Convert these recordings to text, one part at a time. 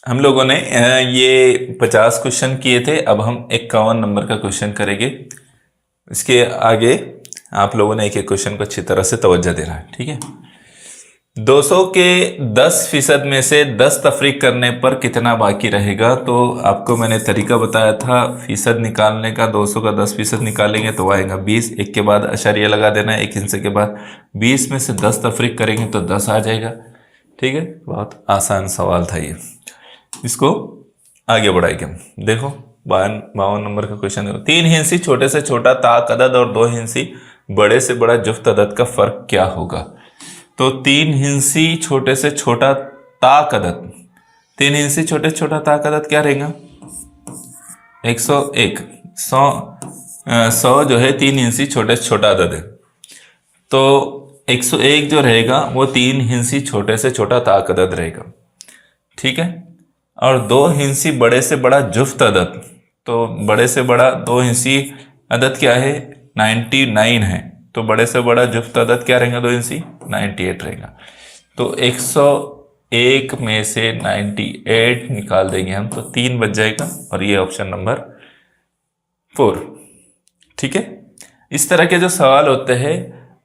हम लोगों ने ये 50 क्वेश्चन किए थे। अब हम 51 नंबर का क्वेश्चन करेंगे। इसके आगे आप लोगों ने एक एक क्वेश्चन को अच्छी तरह से तवज्जो देना है, ठीक है। 200 के 10% में से 10 तफरीक करने पर कितना बाकी रहेगा? तो आपको मैंने तरीका बताया था फीसद निकालने का। 200 का 10% निकालेंगे तो आएगा 20। एक के बाद अशरिया लगा देना है, एक हिस्से के बाद। 20 में से 10 तफरीक करेंगे तो 10 आ जाएगा, ठीक है। बहुत आसान सवाल था ये। इसको आगे बढ़ाएंगे हम। देखो 52 नंबर का क्वेश्चन देखो। 3 हिंसी छोटे से छोटा ताक अदद और 2 हिंसी बड़े से बड़ा जुफ्त अदद का फर्क क्या होगा? तो 3 हिंसी छोटे से छोटा ताक अदद, 3 हिंसी छोटे से छोटा ताक अदद क्या रहेगा? 101। 100 जो है 3 हिंसी छोटे से छोटा अदद है, तो 101 जो रहेगा वो 3 हिंसी छोटे से छोटा ताक अदद रहेगा, ठीक है। और 2 हिंसी बड़े से बड़ा जुफ्त अदद, तो बड़े से बड़ा 2 हिंसी अदद क्या है? 99 है, तो बड़े से बड़ा जुफ्त अदद क्या रहेगा? 2 हिंसी 98 रहेगा। तो 101 में से 98 निकाल देंगे हम तो 3 बच जाएगा, और ये ऑप्शन नंबर 4, ठीक है। इस तरह के जो सवाल होते हैं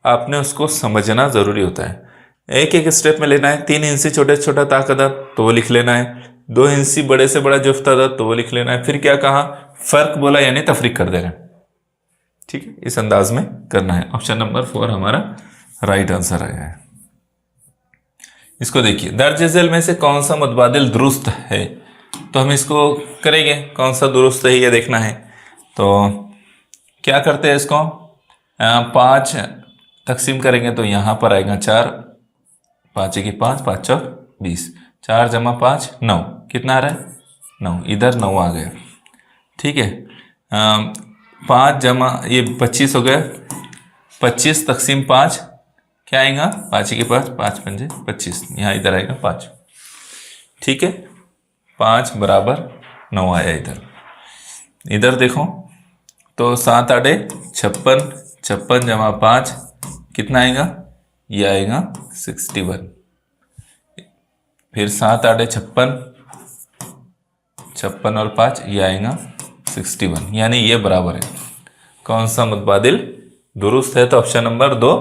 आपने उसको समझना जरूरी होता है। एक एक स्टेप में लेना है। 3 हिंसी छोटे से छोटा ताक अदद तो वो लिख लेना है। 2 हिंसी बड़े से बड़ा जुफ्त अदद तो वो लिख लेना है। फिर क्या कहा? फर्क बोला यानी तफरीक कर देना, ठीक है। इस अंदाज में करना है। ऑप्शन नंबर 4 हमारा राइट आंसर आया है। इसको देखिए, दर्ज झेल में से कौन सा मुतबादिल दुरुस्त है? तो हम इसको करेंगे, कौन सा दुरुस्त है ये देखना है। तो क्या करते हैं इसको? 5 तकसीम करेंगे तो यहाँ पर आएगा 4, 5 की 5, 5 चौक 20, 4 जमा 5 9, कितना आ रहा है? 9, इधर 9 आ गया, ठीक है। 5 जमा ये 25 हो गया। 25 तकसीम 5 क्या आएगा? 5 की 5, 5 पंजे 25, यहाँ इधर आएगा 5, ठीक है। 5 बराबर 9 आया इधर। इधर देखो तो 7 आड़े 56, 56 जमा 5 कितना आएगा? ये आएगा 61। फिर 7 आड़े 56, 56 और 5 ये आएगा 61, यानी ये बराबर है। कौन सा मुतबादिल दुरुस्त है? तो ऑप्शन नंबर 2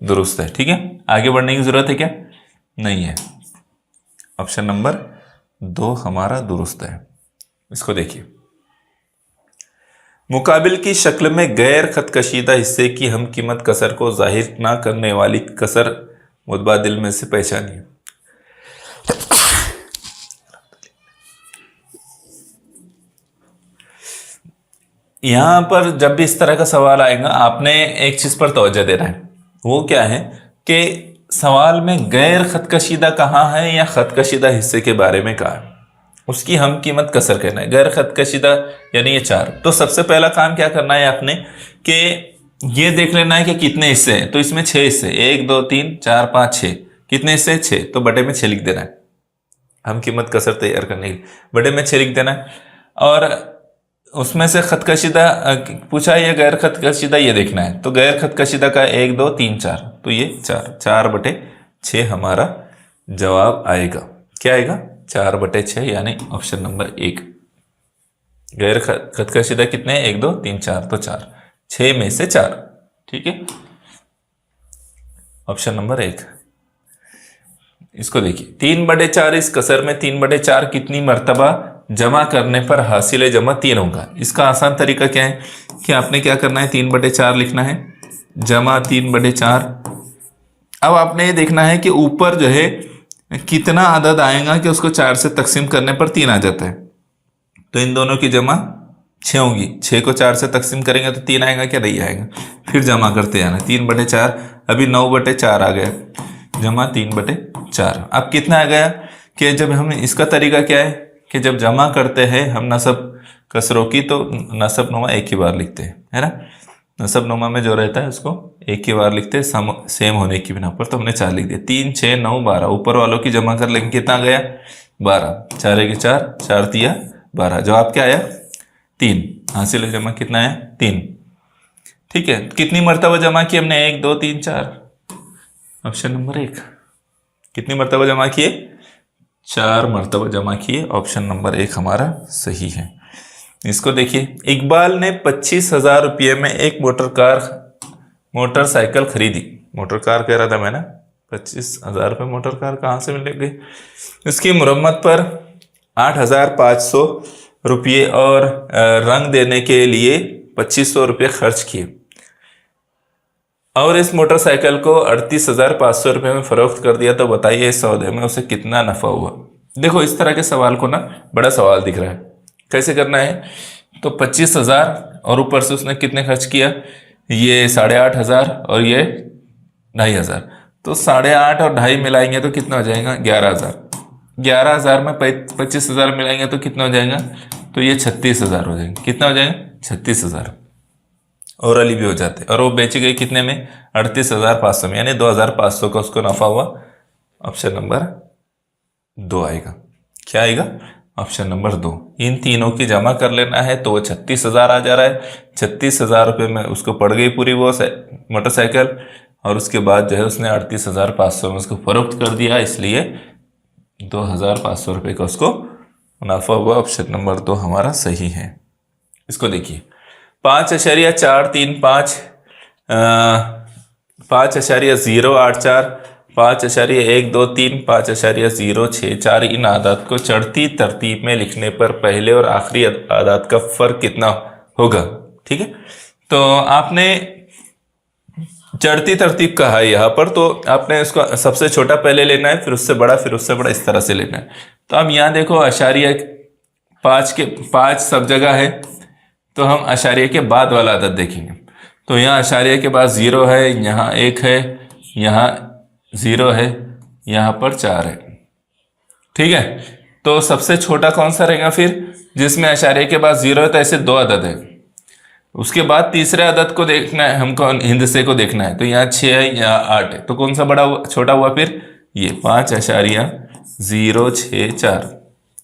दुरुस्त है, ठीक है। आगे बढ़ने की जरूरत है क्या? नहीं है। ऑप्शन नंबर 2 हमारा दुरुस्त है। इसको देखिए, मुकाबिल की शक्ल में गैर खतकशीदा हिस्से की हम कीमत कसर को जाहिर ना करने वाली कसर मुतबादिल में से पहचानिए। यहां पर जब भी इस तरह का सवाल आएगा आपने एक चीज पर तवज्जो देना है। वो क्या है कि सवाल में गैर खतकशीदा कहाँ है या खतकशीदा हिस्से के बारे में कहा है, उसकी हम कीमत कसर करना है। गैर खतकशीदा यानी ये 4। तो सबसे पहला काम क्या करना है आपने कि ये देख लेना है कि कितने हिस्से हैं। तो इसमें 6 हिस्से, 1 2 3 4 5 6। कितने हिस्से? 6। तो बटे में 6 लिख देना है। हम कीमत कसर तैयार करने की बटे में 6 लिख देना है। और उसमें से खतकशीदा पूछा है या गैर खतकशीदा, ये देखना है। तो गैर खतकशीदा का 1 2 3 4, तो ये 4 बटे 6 हमारा जवाब आएगा। क्या आएगा? 4 बटे 6, यानी ऑप्शन नंबर 1। गैर खतकशीदा कितने? 1 2 3 4, तो 4, 6 में से 4, ठीक है। Option number 1। इसको देखिए, 3 बटे 4, इस कसर में 3 बटे 4 कितनी मर्तबा जमा करने पर हासिल जमा 3 होगा? इसका आसान तरीका क्या है कि आपने क्या करना है, 3 बटे 4 लिखना है जमा 3 बटे 4। अब आपने ये देखना है कि ऊपर जो है कितना अदद आएगा कि उसको 4 से तकसीम करने पर 3 आ जाता है। तो इन दोनों की जमा 6 होगी। 6 को 4 से तकसीम करेंगे तो 3 आएगा क्या? नहीं आएगा। फिर जमा करते जाना, 3 बटे 4, अभी 9 बटे 4 आ गया, जमा 3 बटे 4। अब कितना आ गया कि जब हम इसका तरीका क्या है कि जब जमा करते हैं हम नसब कसरों की, तो नसब नुमा एक ही बार लिखते हैं, है ना। नसब नुमा में जो रहता है उसको एक ही बार लिखते हैं सेम होने की बिना पर। तो हमने 4 लिख दिया। 3 6 9 12, ऊपर वालों की जमा कर लेंगे, कितना गया? 12। 4 के 4, 4 तिया 12। जवाब क्या आया? 3। हासिल जमा कितना है? 3, ठीक है। कितनी मरतबा जमा की हमने? 1 2 3 4, ऑप्शन नंबर 1। कितनी मरतबा जमा किए? 4 मरतबा जमा किए। ऑप्शन नंबर 1 हमारा सही है। इसको देखिए, इकबाल ने 25,000 रुपये में एक मोटरसाइकिल खरीदी। मोटर कार कह रहा था मैं ना, 25,000 रुपये मोटर कार कहाँ से मिलेगी। इसकी मुरम्मत पर 8,500 रुपये और रंग देने के लिए 2,500 रुपये खर्च किए और इस मोटरसाइकिल को 38,500 रुपये में फरोख्त कर दिया, तो बताइए इस सौदे में उसे कितना नफा हुआ। देखो इस तरह के सवाल को ना बड़ा सवाल दिख रहा है, कैसे करना है। तो 25,000 और ऊपर से उसने कितने खर्च किया, ये 8,500 और ये 2,500, तो 8,500 और 2,500 मिलाएंगे तो कितना हो जाएगा 11,000। 11,000 में 25,000 मिलाएंगे तो कितना हो जाएगा, तो ये 36,000 हो जाएंगे। कितना हो जाएगा 36,000। और अली भी हो जाते, और वो बेची गई कितने में 38,500 में, यानी 2,500 का उसको नफा हुआ। ऑप्शन नंबर 2 आएगा। क्या आएगा, ऑप्शन नंबर 2। इन तीनों की जमा कर लेना है तो वो 36,000 आ जा रहा है। 36,000 रुपये में उसको पड़ गई पूरी वो मोटरसाइकिल, और उसके बाद जो है उसने 38,500 में उसको फरोख्त कर दिया, इसलिए 2,500 रुपये का उसको मुनाफा हुआ। ऑप्शन नंबर 2 हमारा सही है। इसको देखिए, 5.435 5.084 5.123 5.064 इन आदात को चढ़ती तरतीब में लिखने पर पहले और आखिरी आदात का फर्क कितना होगा। ठीक है, तो आपने चढ़ती तरतीब कहा है यहाँ पर, तो आपने इसको सबसे छोटा पहले लेना है, फिर उससे बड़ा, फिर उससे बड़ा, इस तरह से लेना है। तो अब यहाँ देखो अशारिया 5 सब जगह है, तो हम अशारिया के बाद वाला अदद देखेंगे। तो यहाँ अशारिया के बाद 0 है, यहाँ 1 है, यहाँ 0 है, यहाँ पर 4 है। ठीक है, तो सबसे छोटा कौन सा रहेगा फिर, जिसमें अशारिया के बाद 0 है, तो ऐसे 2 अदद है। उसके बाद तीसरे अदद को देखना है हमको, हिंदसे को देखना है, तो यहाँ 6 है, यहाँ 8 है, तो कौन सा बड़ा छोटा हुआ फिर, ये 5.064,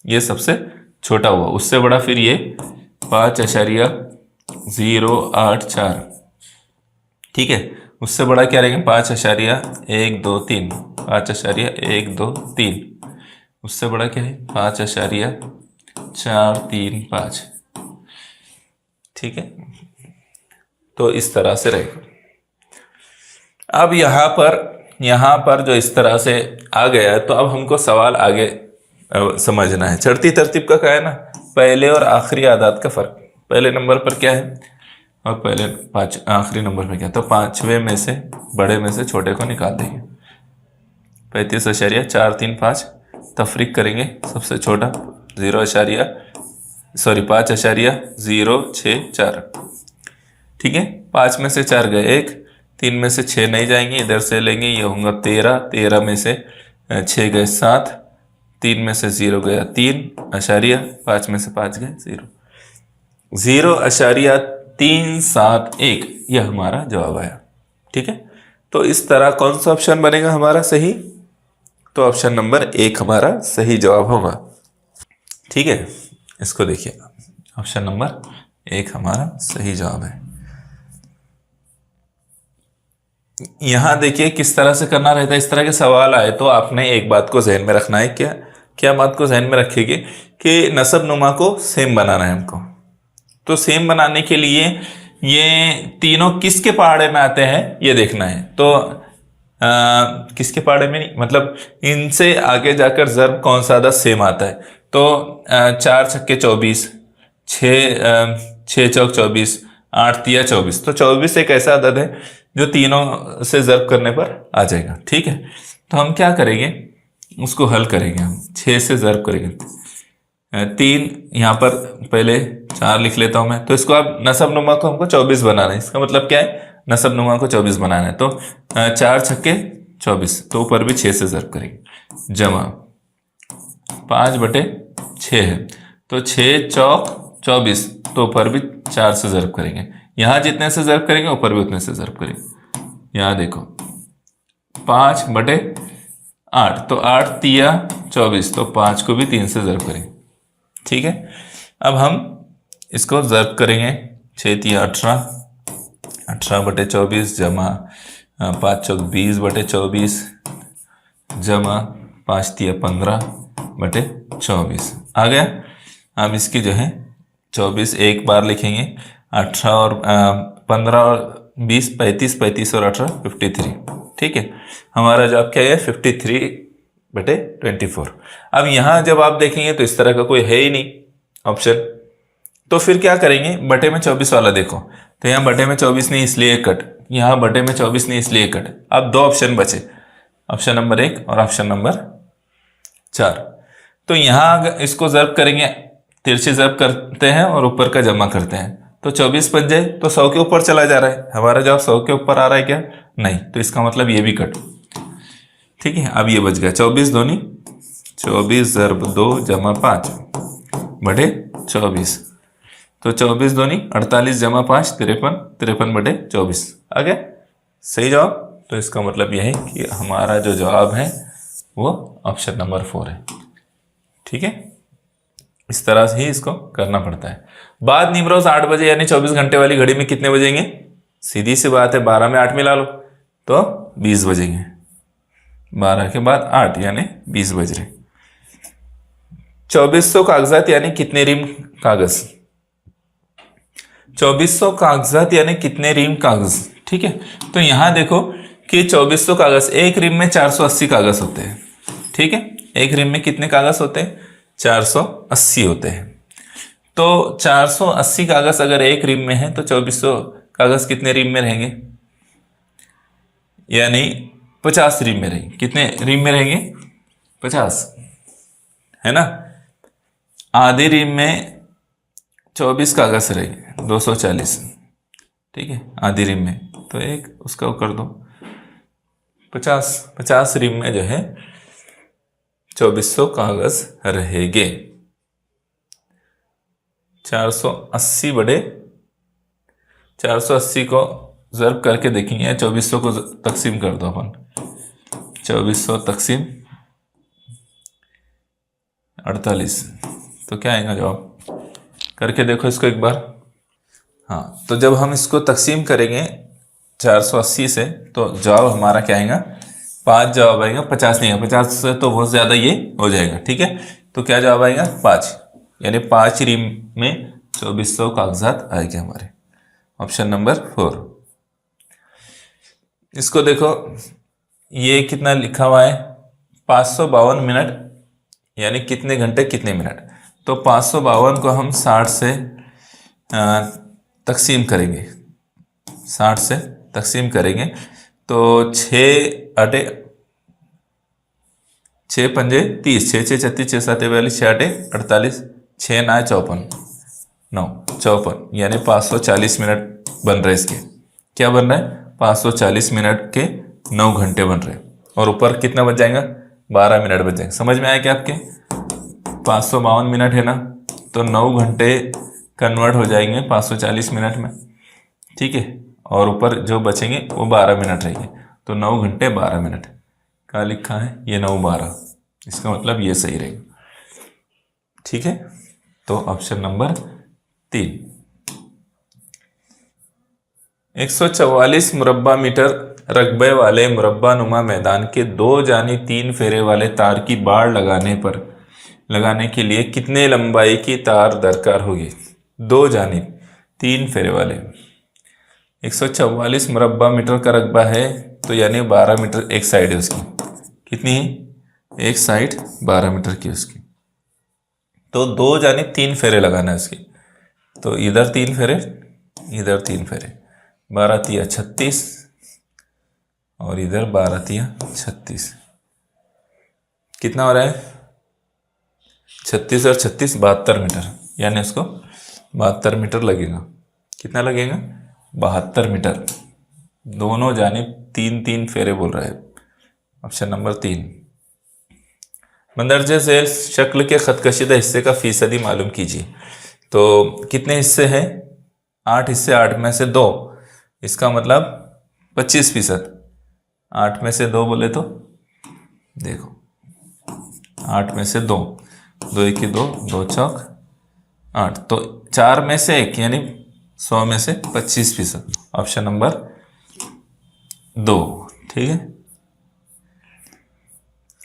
ये सबसे छोटा हुआ। उससे बड़ा फिर ये 5.084। ठीक है, उससे बड़ा क्या रहेगा 5.123 5.123। उससे बड़ा क्या है 5.435। ठीक है, तो इस तरह से रहेगा। अब यहाँ पर जो इस तरह से आ गया है, तो अब हमको सवाल आगे समझना है। चढ़ती तरतीब का क्या है ना, पहले और आखिरी आदात का फर्क। पहले नंबर पर क्या है और पहले आखिरी नंबर पर क्या, तो 5वें में से बड़े में से छोटे को निकाल देंगे। 35.435 तफरीक करेंगे, सबसे छोटा 5.064। ठीक है, 5 में से 4 गए 1, 3 में से 6 नहीं जाएंगे, इधर से लेंगे, ये होगा 13। 13 में से 6 गए 7, 3 में से 0 गया 3 अशारिया, 5 में से 5 गए 0.371 यह हमारा जवाब आया। ठीक है, तो इस तरह कौन सा ऑप्शन बनेगा हमारा सही, तो ऑप्शन नंबर 1 हमारा सही जवाब होगा। ठीक है, इसको देखिए, ऑप्शन नंबर 1 हमारा सही जवाब है। यहां देखिए किस तरह से करना रहता है। इस तरह के सवाल आए तो आपने एक बात को जहन में रखना है। क्या बात को जहन में रखेंगे कि नसब नुमा को सेम बनाना है हमको। तो सेम बनाने के लिए ये तीनों किसके पहाड़े में आते हैं ये देखना है। तो किसके पहाड़े में नहीं, मतलब इनसे आगे जाकर ज़र्ब कौन सा अदद सेम आता है। तो 4 छक्के 24, 6 चौक 24, 8 तिया 24। तो 24 एक ऐसा अदद है जो तीनों से ज़र्ब करने पर आ जाएगा। ठीक है, तो हम क्या करेंगे, उसको हल करेंगे। हम 6 से ज़र्ब करेंगे। 3 यहाँ पर पहले 4 लिख लेता हूँ मैं। तो इसको अब नसब नुमा को हमको 24 बनाना है। इसका मतलब क्या है, नसब नुमा को 24 बनाना है। तो 4 छक्के 24, तो ऊपर भी 6 से ज़र्ब करेंगे, जमा 5/6 है। तो 6 चौक 24, तो ऊपर भी 4 से ज़र्ब करेंगे। यहाँ जितने से ज़र्ब करेंगे ऊपर भी उतने से ज़र्ब करेंगे। यहाँ देखो 5/8, तो 8 तिया 24, तो 5 को भी 3 से ज़र्ब करेंगे। ठीक है, अब हम इसको ज़र्ब करेंगे। 6 तिया 18, 18/24 जमा 5 चौक 20/24 जमा 5 तिया 15, बटे 24 आ गया। अब इसकी जो है 24 एक बार लिखेंगे, 18 और 15 और 20 35, 35 और 18 53। ठीक है, हमारा जवाब क्या है 53 बटे 24। अब यहाँ जब आप देखेंगे तो इस तरह का कोई है ही नहीं ऑप्शन, तो फिर क्या करेंगे, बटे में 24 वाला देखो, तो यहाँ बटे में 24 नहीं इसलिए कट, यहाँ बटे में 24 नहीं इसलिए कट। अब दो ऑप्शन बचे, ऑप्शन नंबर 1 और ऑप्शन नंबर 4। तो यहाँ अगर इसको ज़र्ब करेंगे, तिरछे ज़र्ब करते हैं और ऊपर का जमा करते हैं, तो 24 बच जाए तो 100 के ऊपर चला जा रहा है, हमारा जवाब 100 के ऊपर आ रहा है क्या, नहीं, तो इसका मतलब ये भी कट। ठीक है, अब ये बच गया 24 दूनी 24 ज़र्ब 2 जमा 5 बटे 24, तो 24 दूनी 48 जमा 5 53, 53 बटे 24 आ गया सही जवाब। तो इसका मतलब यह है कि हमारा जो जवाब है वो ऑप्शन नंबर 4 है। ठीक है, इस तरह से ही इसको करना पड़ता है। बाद निमरोज 8 बजे यानी 24 घंटे वाली घड़ी में कितने बजेंगे, सीधी सी बात है, 12 में 8 मिला लो तो 20 बजेंगे, 12 के बाद 8 यानी 20 बज रहे। 2400 कागजात यानी कितने रीम कागज, 2400 कागजात यानी कितने रीम कागज। ठीक है, तो यहां देखो कि 2400 कागज, एक रीम में 480 कागज होते हैं। ठीक है, एक रीम में कितने कागज होते हैं, 480 होते हैं। तो 480 कागज अगर एक रीम में है तो 2400 कागज कितने रीम में रहेंगे, यानी 50 रीम में रहेंगे। कितने रीम में रहेंगे, 50 है ना। आधी रीम में 24 कागज रहेंगे 240। ठीक है, आधी रीम में, तो एक उसका कर दो 50 रीम में जो है 2400 कागज रहेंगे। 480 बड़े 480 को ज़र्ब करके देखेंगे, 2400 को तकसीम कर दो अपन, 2400 तकसीम 48, तो क्या आएगा जवाब, करके देखो इसको एक बार। हाँ, तो जब हम इसको तकसीम करेंगे 480 से तो जवाब हमारा क्या आएगा, 5 जवाब आएगा, 50 नहीं है, 50 से तो बहुत ज़्यादा ये हो जाएगा। ठीक है, तो क्या जवाब आएगा 5, यानी 5 रीम में 2400 कागजात आएंगे हमारे, ऑप्शन नंबर 4। इसको देखो, ये कितना लिखा हुआ है 552 मिनट, यानी कितने घंटे कितने मिनट। तो 552 को हम 60 से तकसीम करेंगे, 60 से तकसीम करेंगे तो 6 पंजे 30, 6 6 36, 6 7 42, 6 8 48, 6 9 54, 9 54, यानी 540 मिनट बन रहे हैं। इसके क्या बन रहा है, 540 मिनट के 9 घंटे बन रहे हैं, और ऊपर कितना बच जाएगा, 12 मिनट बच जाएंगे। समझ में आया क्या आपके, 552 मिनट है ना, तो 9 घंटे कन्वर्ट हो जाएंगे 540 मिनट में। ठीक है, और ऊपर जो बचेंगे वो 12 मिनट रहेंगे, तो 9 घंटे 12 मिनट क्या लिखा है, ये 9 12, इसका मतलब ये सही रहेगा। ठीक है, तो ऑप्शन नंबर 3। 144 मुरब्बा मीटर रकबे वाले मुरब्बा नुमा मैदान के 2 जानिब 3 फेरे वाले तार की बाड़ लगाने के लिए कितने लंबाई की तार दरकार होगी। 2 जानिब 3 फेरे वाले, 144 मुरब्बा मीटर का रकबा है, तो यानी 12 मीटर एक साइड है उसकी, कितनी है, एक साइड 12 मीटर की उसकी। तो 2 जानिब 3 फेरे लगाना है उसकी, तो इधर 3 फेरे इधर 3 फेरे, 12 तिया 36 और इधर 12 तिया 36, कितना हो रहा है 36 और 36 72 मीटर, यानी उसको 72 मीटर लगेगा। कितना लगेगा, 72 मीटर, दोनों जानिब 3 फेरे बोल रहा है, ऑप्शन नंबर 3। मंदरजे से शक्ल के खतकशीदा हिस्से का फीसदी मालूम कीजिए। तो कितने हिस्से हैं, 8 हिस्से, 8 में से 2, इसका मतलब 25%। 8 में से 2 बोले तो देखो, 8 में से 2, 2 1 2, 2 चौक 8, तो 4 में से 1 यानी 100 में से 25%, ऑप्शन नंबर 2। ठीक है,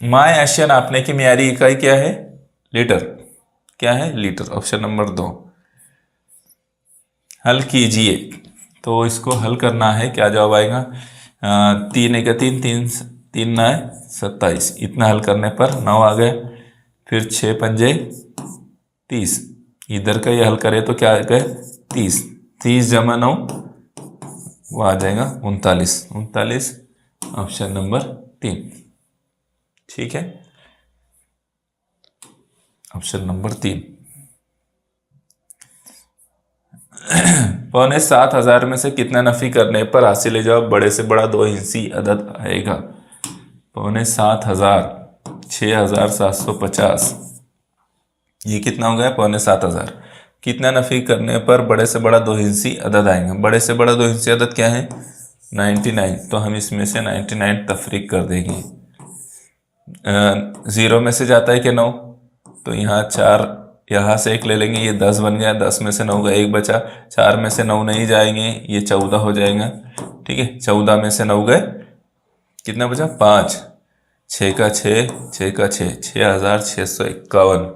माय एशिया नापने की मियारी इकाई क्या है? लीटर। क्या है? लीटर। Option number 2। हल कीजिए। तो इसको हल करना है, क्या जवाब आएगा? 3 × 1 = 3, 3 3 9 27। इतना हल करने पर 9 आ गए। फिर 6 × 5 = 30। इधर का ये हल करें तो क्या आ गए? 30। 30 × 9 वो आ जाएगा 39। 39 ऑप्शन नंबर 3। ठीक है, ऑप्शन नंबर 3। 6,500 में से कितना नफी करने पर हासिल जवाब बड़े से बड़ा 2 हिंसी अदद आएगा? 7,500, 6,750, ये कितना हो गया? 7,500। कितना नफी करने पर बड़े से बड़ा 2 हिंसी अदद आएगा? बड़े से बड़ा 2 हिंसी अदद क्या है? 99। तो हम इसमें से 99 तफरीक कर देंगे। 0 में से जाता है कि 9, तो यहाँ 4, यहाँ से 1 ले लेंगे, ये 10 बन गया। 10 में से 9 का 1 बचा। 4 में से 9 नहीं जाएंगे, ये 14 हो जाएगा। ठीक है, 14 में से 9 गए, कितना बचा? 5। 6 का 6, 6 का 6, 6,651।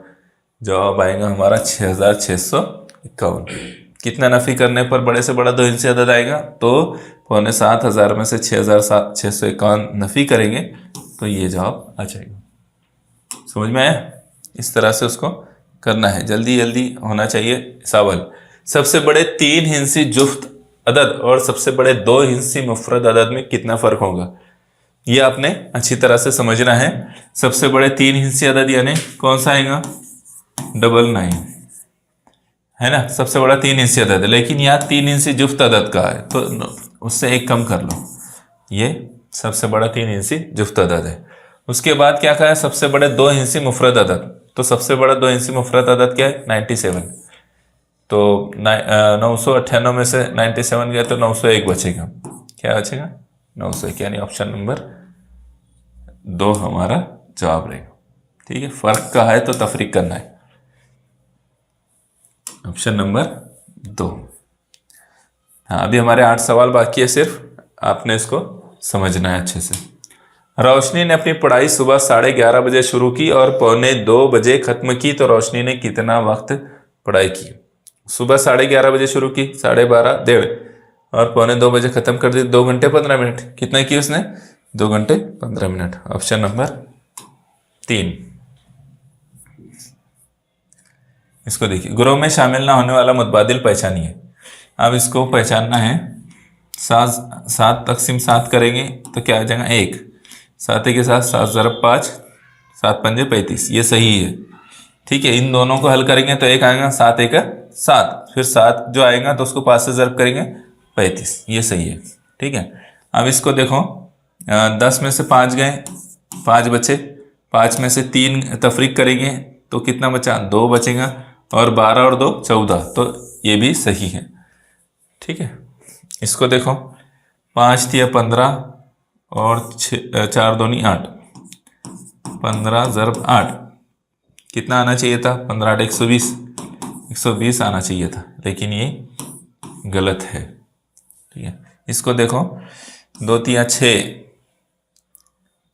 जवाब आएगा हमारा 6,651। कितना नफी करने पर बड़े से बड़ा 2 हिंसी अदद आएगा? तो 7,500 में से 6,651 नफी करेंगे तो ये जवाब आ जाएगा। समझ में आया? इस तरह से उसको करना है, जल्दी जल्दी होना चाहिए सवाल। सबसे बड़े 3 हिंसी जुफ्त अदद और सबसे बड़े 2 हिंसी मुफरद अदद में कितना फर्क होगा, ये आपने अच्छी तरह से समझना है। सबसे बड़े 3 हिंसी अदद यानी कौन सा आएगा? 99 है ना, सबसे बड़ा 3 हिंसी अदद है। लेकिन यहाँ 3 हिंसी जुफ्त अदद का है तो उससे 1 कम कर लो, ये सबसे बड़ा 3 हिंसी जुफ्त अदद है। उसके बाद क्या कहा है? सबसे बड़े 2 हिंसी मुफरद अदद। तो सबसे बड़ा 2 हिंसी मुफरद अदद क्या है? 97। तो 998 में से 97 गया तो 901 बचेगा। क्या बचेगा? 901, यानी ऑप्शन नंबर 2 हमारा जवाब रहेगा। ठीक है, फर्क का है तो तफरीक करना है। Option number 2। हाँ, अभी हमारे 8 सवाल बाकी है, सिर्फ आपने इसको समझना है अच्छे से। रोशनी ने अपनी पढ़ाई सुबह 11:30 बजे शुरू की और 1:45 बजे खत्म की, तो रोशनी ने कितना वक्त पढ़ाई की? सुबह 11:30 बजे शुरू की, 12:30, 1:30 और 1:45 बजे खत्म कर दी। 2 घंटे 15 मिनट। कितना की उसने? 2 घंटे 15 मिनट। Option number 3। इसको देखिए, ग्रोह में शामिल ना होने वाला मुतबादिल पहचानिए। अब इसको पहचानना है। 7 तक़सीम 7 करेंगे तो क्या आ जाएगा? 1। 7 के साथ 7 × 5, 7 × 5 = 35, ये सही है। ठीक है, इन दोनों को हल करेंगे तो 1 आएगा, 7 × 1 = 7, फिर 7 जो आएगा तो उसको 5 से ज़र्ब करेंगे, 35, ये सही है। ठीक है, अब इसको देखो, 10 में से 5 गए, 5 बचे। 5 में से 3 तफरीक करेंगे तो कितना बचा? 2 बचेगा। और 12 और 2 14, तो ये भी सही है। ठीक है, इसको देखो, 5 × 15 और 4 × 2 = 8, 15 × 8 कितना आना चाहिए था? 15 × 8 = 120, 120 आना चाहिए था, लेकिन ये गलत है। ठीक है, इसको देखो, 2 × 3 = 6,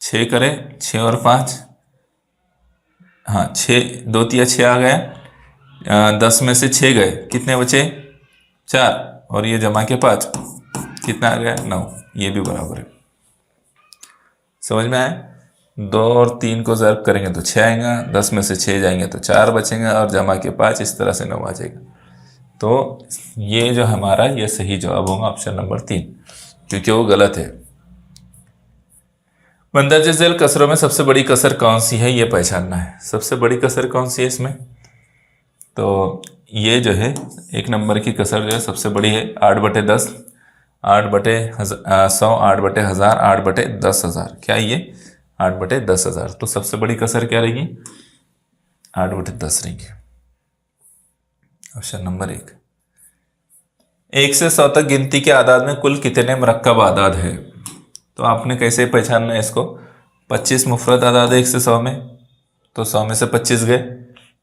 6 करें, 6 और 5, हाँ 6, 2 × 3 = 6 आ गया। 10 में से 6 गए, कितने बचे? 4, और ये जमा के 5, कितना आ गया? 9, ये भी बराबर है। समझ में आया? 2 और 3 को ज़र्ब करेंगे तो 6 आएगा, 10 में से 6 जाएंगे तो 4 बचेंगे, और जमा के 5, इस तरह से 9 आ जाएगा। तो ये जो हमारा ये सही जवाब होगा ऑप्शन नंबर 3, क्योंकि वो गलत है। मंदरजे झेल कसरों में सबसे बड़ी कसर कौन सी है, ये पहचानना है। सबसे बड़ी कसर कौन सी है इसमें? तो ये जो है 1 नंबर की कसर जो है सबसे बड़ी है, 8/10, 8/100, 8/1000, 8/10,000। क्या ये? 8/10,000। तो सबसे बड़ी कसर क्या रहेगी? 8/10 रहेगी। Option number 1। 1 से 100 तक गिनती के आदाद में कुल कितने मरक्कब आदाद है? तो आपने कैसे पहचानना है इसको? 25 मुफरद आदाद है 1 से 100 में, तो 100 में से 25 गए,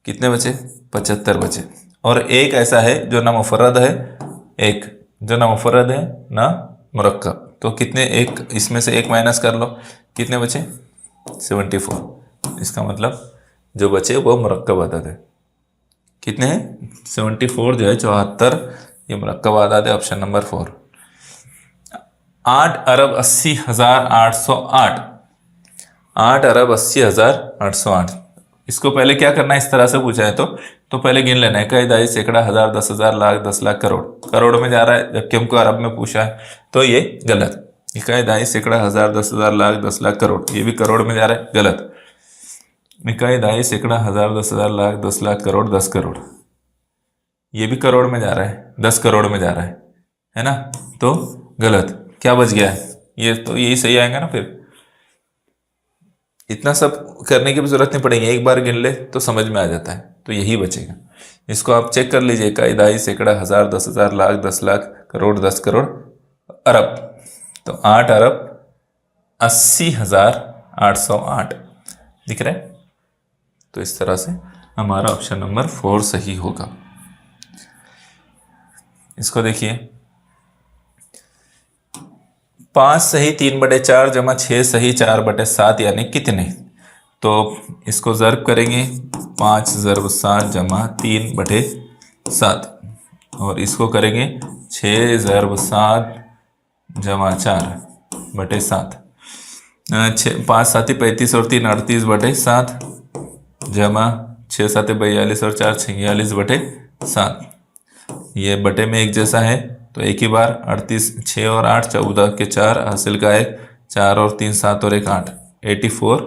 कितने बचे? 75 बचे। और एक ऐसा है जो ना मुफरद है, एक जो ना मुफरद है ना मुरक्कब, तो कितने? एक, इसमें से 1 माइनस कर लो, कितने बचे? 74। इसका मतलब जो बचे वो मुरक्कब अदद है। कितने हैं? 74 जो है 74, ये मुरक्कब अदद है। Option number 4। 8,80,808। 8,80,808। इसको पहले क्या करना है, इस तरह से पूछा है तो पहले गिन लेना है। कई दाई सैकड़ा हज़ार 10,000 लाख 10 लाख करोड़, करोड़ में जा रहा है, जबकि हमको अरब में पूछा है तो ये गलत। इकाई दाई सैकड़ा हज़ार 10,000 लाख 10 लाख करोड़, ये भी करोड़ में जा रहा है, गलत। इकाई दाई सैकड़ा हज़ार 10,000 लाख 10 लाख करोड़ 10 करोड़, ये भी करोड़ में जा रहा है, 10 करोड़ में जा रहा है ना, तो गलत। क्या बच गया है? ये तो यही सही आएगा ना। फिर इतना सब करने की भी जरूरत नहीं पड़ेगी, एक बार गिन ले तो समझ में आ जाता है, तो यही बचेगा। इसको आप चेक कर लीजिए। इकाई दाई सैकड़ा हज़ार 10,000 लाख 10 लाख करोड़ 10 करोड़ अरब, तो 8,80,808 दिख रहा है। तो इस तरह से हमारा ऑप्शन नंबर 4 सही होगा। इसको देखिए, 5 सही 3/4 जमा 6 सही 4/7 यानी कितने? तो इसको ज़र्ब करेंगे, 5 ज़र्ब 7 जमा 3/7, और इसको करेंगे 6 ज़र्ब 7 जमा 4/7। 5 7 35 और 3 38/7 जमा 6 7 42 और 4 46/7। ये बटे में एक जैसा है तो एक ही बार 38 6 और 8 14 के 4 हासिल का 1 4 और 3 7 और 1 8 84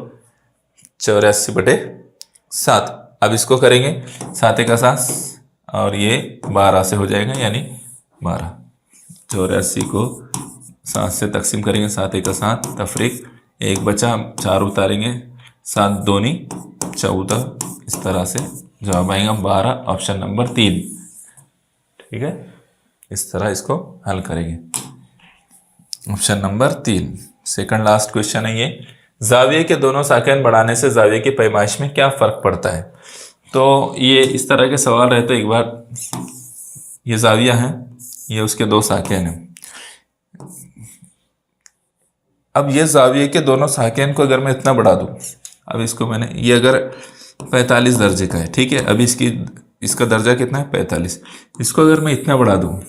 84/7। अब इसको करेंगे 7 का 7 और ये 12 से हो जाएगा, यानी 12। 84 को 7 से तकसीम करेंगे, 7 का 7 तफरीक, एक बचा, 4 उतारेंगे, 7 दूनी 14। इस तरह से जवाब आएगा 12, ऑप्शन नंबर 3। ठीक है, इस तरह इसको हल करेंगे। Option number 3 second last question है ये। जाविये के दोनों साकेन बढ़ाने से जाविये की पैमाइश में क्या फ़र्क पड़ता है? तो ये इस तरह के सवाल रहे तो एक बार, ये जाविया है, ये उसके दो साकेन हैं। अब ये जाविये के दोनों साकेन को अगर मैं इतना बढ़ा दूँ, अब इसको मैंने, ये अगर 45 दर्जे का है, ठीक है, अभी इसका दर्जा कितना है? 45। इसको अगर मैं इतना बढ़ा दूँ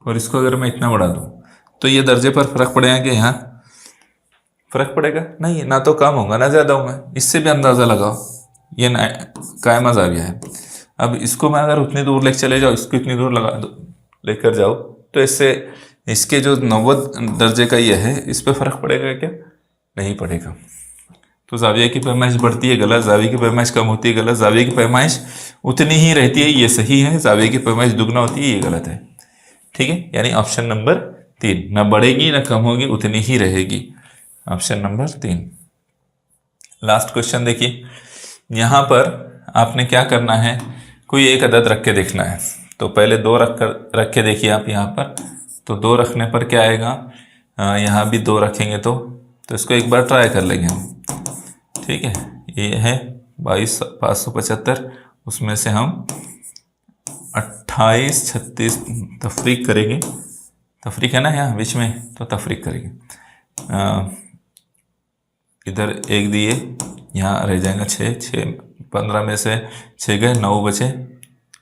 और इसको अगर मैं इतना बढ़ा दूँ, तो ये दर्जे पर फ़र्क पड़ेगा कि यहाँ फ़र्क पड़ेगा? नहीं, ना तो कम होगा ना ज़्यादा होगा। इससे भी अंदाज़ा लगाओ, ये ना कायमा जाविया है। अब इसको मैं अगर उतनी दूर लेकर चले जाओ, इसको इतनी दूर लगा दो, लेकर जाओ, तो इससे इसके जो 90 दर्जे का ये है, इस पर फ़र्क पड़ेगा क्या? नहीं पड़ेगा। तो जाविया की पैमाइश बढ़ती है, गलत। जाविया की पैमाइश कम होती है, गलत। जाविया की पैमाइश उतनी ही रहती है, ये सही है। जाविया की पैमाइश दुगना होती है, ये गलत है। ठीक है, यानी ऑप्शन नंबर 3, ना बढ़ेगी ना कम होगी, उतनी ही रहेगी। Option number 3। लास्ट क्वेश्चन देखिए, यहाँ पर आपने क्या करना है, कोई एक अदद रख के देखना है। तो पहले 2 रख के देखिए आप यहाँ पर, तो 2 रखने पर क्या आएगा, यहाँ भी 2 रखेंगे तो इसको एक बार ट्राई कर लेंगे हम। ठीक है, ये है 22,575, उसमें से हम 28 36 तफरीक करेंगे, तफरीक है ना यहाँ बीच में, तो तफरीक करेंगे। इधर 1 दिए, यहाँ रह जाएगा 6 15 में से 6 गए, 9 बचे,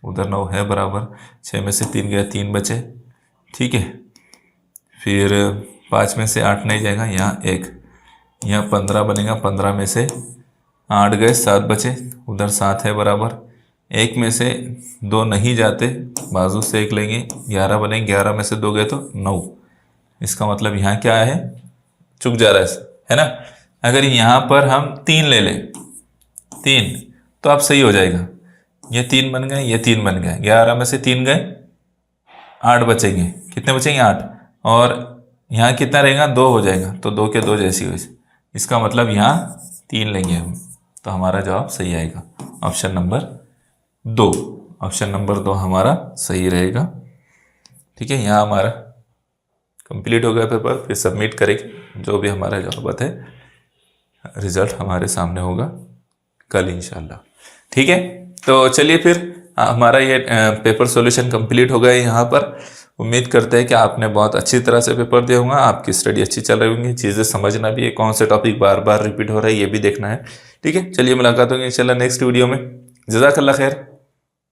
उधर 9 है बराबर, 6 में से 3 गए, 3 बचे। ठीक है, फिर 5 में से 8 नहीं जाएगा, यहाँ 1, यहाँ 15 बनेगा, 15 में से 8 गए, 7 बचे, उधर 7 है बराबर, 1 में से 2 नहीं जाते, बाजू से 1 लेंगे, 11 बनेंगे, 11 में से 2 गए तो 9। इसका मतलब यहाँ क्या है, चुक जा रहा है ना। अगर यहाँ पर हम 3 ले लें, 3, तो अब सही हो जाएगा। ये 3 बन गए, ये 3 बन गए, 11 में से 3 गए, 8 बचेंगे, कितने बचेंगे? 8, और यहाँ कितना रहेगा? 2 हो जाएगा, तो 2 के 2 जैसी हुई। इसका मतलब यहाँ 3 लेंगे हम, तो हमारा जवाब सही आएगा, ऑप्शन नंबर 2। ऑप्शन नंबर 2 हमारा सही रहेगा। ठीक है, यहाँ हमारा कंप्लीट हो गया पेपर। फिर सबमिट करेंगे, जो भी हमारा जवाब है, रिजल्ट हमारे सामने होगा कल इंशाल्लाह। ठीक है, तो चलिए फिर हमारा ये पेपर सॉल्यूशन कंप्लीट हो गया यहाँ पर। उम्मीद करते हैं कि आपने बहुत अच्छी तरह से पेपर दिया होगा, आपकी स्टडी अच्छी चल रही होगी, चीज़ें समझना भी है, कौन से टॉपिक बार बार रिपीट हो रहा है ये भी देखना है। ठीक है, चलिए मुलाकात होगी इंशाल्लाह नेक्स्ट वीडियो में। जज़ाकल्लाह खैर।